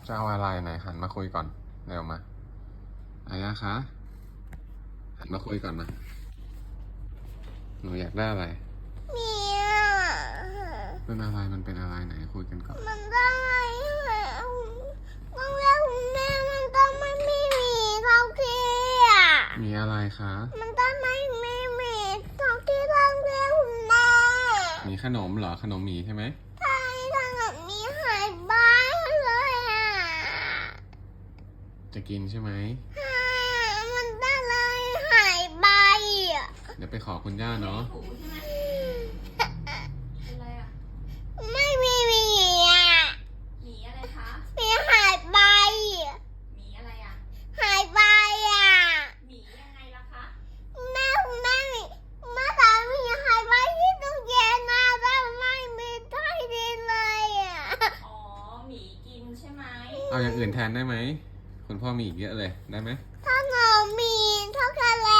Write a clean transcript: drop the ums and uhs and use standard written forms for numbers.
จะเอาอะไรไหนหันมาคุยก่อนเร็วมาอายะคะหันมาคุยก่อนมาหนูอยากได้อะไรเมียเป็นอะไรมันเป็นอะไรไหนคุยกันก่อนมันต้องอะไรต้องเรียกคุณแม่มันต้องไม่มีหมีเท่าที่อ่ะมีอะไรคะ มันต้องไม่มีหมีเท่าที่ต้องเรียกคุณแม่ มีขนมเหรอขนมหมีใช่ไหมใช่ถ้าเกิดมีหายบ้านเลยอ่ะจะกินใช่ไหมมันได้เลยหายใบอ่ะเดี๋ยวไปขอคุณย่าเนาะเป็นไรอ่ะไม่มีหมีอ่ะหมีอะไรคะ มีหายใบหมีอะไรอ่ะ หายใบอ่ะ หมียังไงล่ะคะ แม่สามีหายไปที่ตู้เย็นนะแต่ไม่มีใต้ดินเลยอ่ะ อ๋อหมีกินใช่ไหม เอาอย่างอื่นแทนได้ไหมคุณพ่อมีอีกเยอะเลยได้ไหมถ้าหนูมีช็อกโกแล